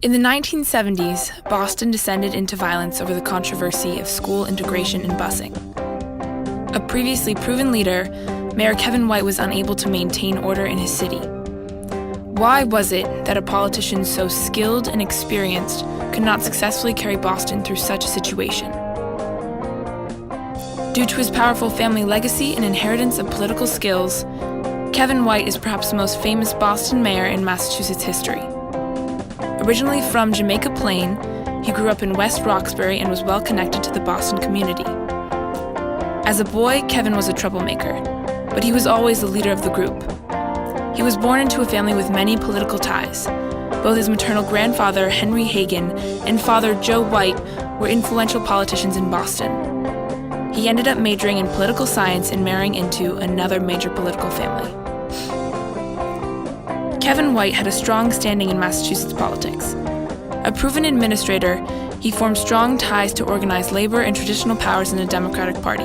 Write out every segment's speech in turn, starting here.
In the 1970s, Boston descended into violence over the controversy of school integration and busing. A previously proven leader, Mayor Kevin White was unable to maintain order in his city. Why was it that a politician so skilled and experienced could not successfully carry Boston through such a situation? Due to his powerful family legacy and inheritance of political skills, Kevin White is perhaps the most famous Boston mayor in Massachusetts history. Originally from Jamaica Plain, he grew up in West Roxbury and was well connected to the Boston community. As a boy, Kevin was a troublemaker, but he was always the leader of the group. He was born into a family with many political ties. Both his maternal grandfather, Henry Hagan, and father, Joe White, were influential politicians in Boston. He ended up majoring in political science and marrying into another major political family. Kevin White had a strong standing in Massachusetts politics. A proven administrator, he formed strong ties to organize labor and traditional powers in the Democratic Party.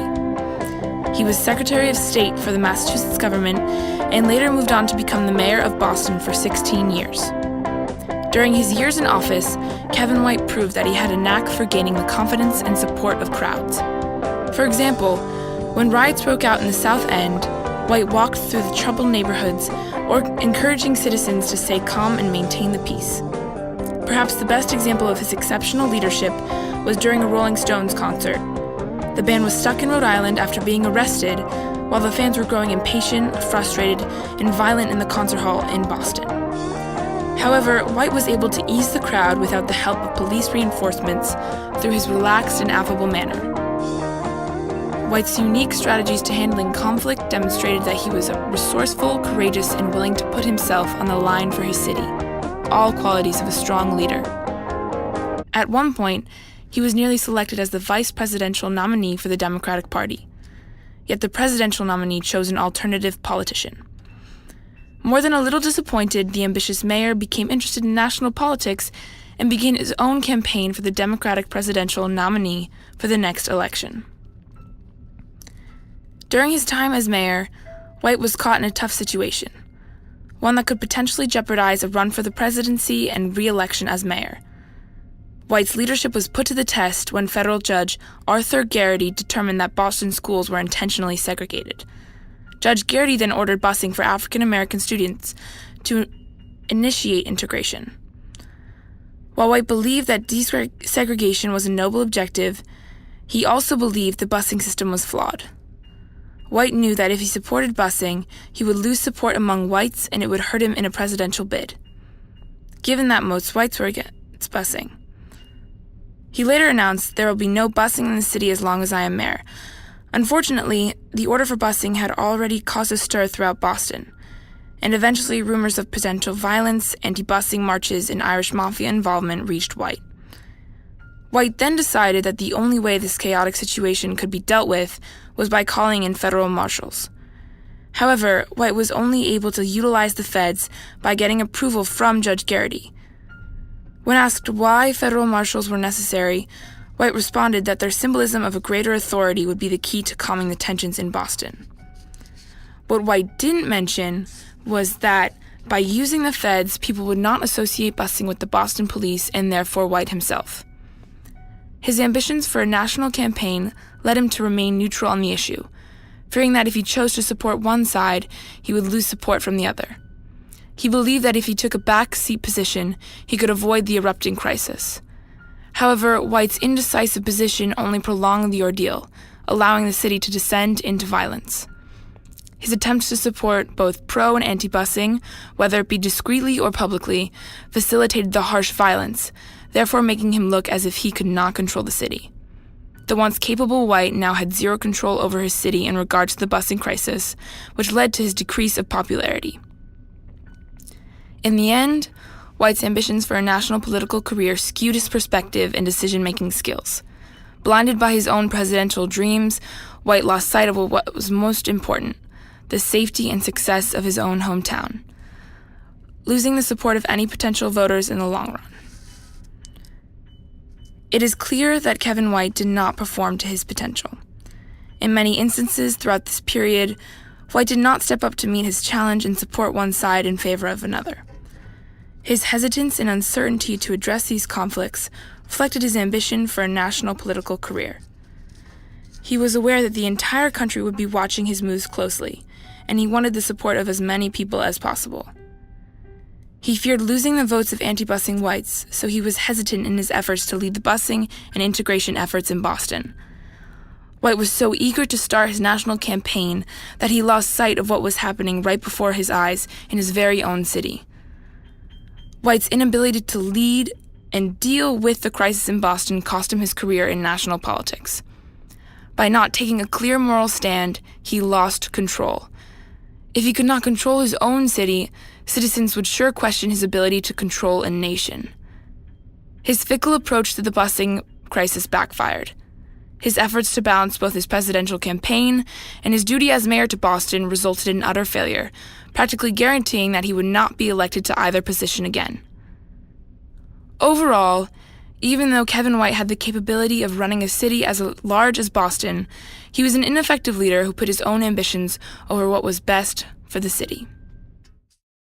He was Secretary of State for the Massachusetts government and later moved on to become the mayor of Boston for 16 years. During his years in office, Kevin White proved that he had a knack for gaining the confidence and support of crowds. For example, when riots broke out in the South End, White walked through the troubled neighborhoods, encouraging citizens to stay calm and maintain the peace. Perhaps the best example of his exceptional leadership was during a Rolling Stones concert. The band was stuck in Rhode Island after being arrested, while the fans were growing impatient, frustrated, and violent in the concert hall in Boston. However, White was able to ease the crowd without the help of police reinforcements through his relaxed and affable manner. White's unique strategies to handling conflict demonstrated that he was resourceful, courageous, and willing to put himself on the line for his city, all qualities of a strong leader. At one point, he was nearly selected as the vice presidential nominee for the Democratic Party. Yet the presidential nominee chose an alternative politician. More than a little disappointed, the ambitious mayor became interested in national politics and began his own campaign for the Democratic presidential nominee for the next election. During his time as mayor, White was caught in a tough situation, one that could potentially jeopardize a run for the presidency and re-election as mayor. White's leadership was put to the test when federal judge Arthur Garrity determined that Boston schools were intentionally segregated. Judge Garrity then ordered busing for African American students to initiate integration. While White believed that desegregation was a noble objective, he also believed the busing system was flawed. White knew that if he supported busing, he would lose support among whites and it would hurt him in a presidential bid, given that most whites were against busing. He later announced, "There will be no busing in the city as long as I am mayor." Unfortunately, the order for busing had already caused a stir throughout Boston, and eventually rumors of potential violence, anti-busing marches, and Irish mafia involvement reached White. White then decided that the only way this chaotic situation could be dealt with was by calling in federal marshals. However, White was only able to utilize the feds by getting approval from Judge Garrity. When asked why federal marshals were necessary, White responded that their symbolism of a greater authority would be the key to calming the tensions in Boston. What White didn't mention was that by using the feds, people would not associate busing with the Boston police and therefore White himself. His ambitions for a national campaign led him to remain neutral on the issue, fearing that if he chose to support one side, he would lose support from the other. He believed that if he took a back-seat position, he could avoid the erupting crisis. However, White's indecisive position only prolonged the ordeal, allowing the city to descend into violence. His attempts to support both pro- and anti-busing, whether it be discreetly or publicly, facilitated the harsh violence, therefore making him look as if he could not control the city. The once capable White now had zero control over his city in regard to the busing crisis, which led to his decrease of popularity. In the end, White's ambitions for a national political career skewed his perspective and decision-making skills. Blinded by his own presidential dreams, White lost sight of what was most important, the safety and success of his own hometown, losing the support of any potential voters in the long run. It is clear that Kevin White did not perform to his potential. In many instances throughout this period, White did not step up to meet his challenge and support one side in favor of another. His hesitance and uncertainty to address these conflicts reflected his ambition for a national political career. He was aware that the entire country would be watching his moves closely, and he wanted the support of as many people as possible. He feared losing the votes of anti-busing whites, so he was hesitant in his efforts to lead the busing and integration efforts in Boston. White was so eager to start his national campaign that he lost sight of what was happening right before his eyes in his very own city. White's inability to lead and deal with the crisis in Boston cost him his career in national politics. By not taking a clear moral stand, he lost control. If he could not control his own city, citizens would sure question his ability to control a nation. His fickle approach to the busing crisis backfired. His efforts to balance both his presidential campaign and his duty as mayor to Boston resulted in utter failure, practically guaranteeing that he would not be elected to either position again. Overall, even though Kevin White had the capability of running a city as large as Boston, he was an ineffective leader who put his own ambitions over what was best for the city.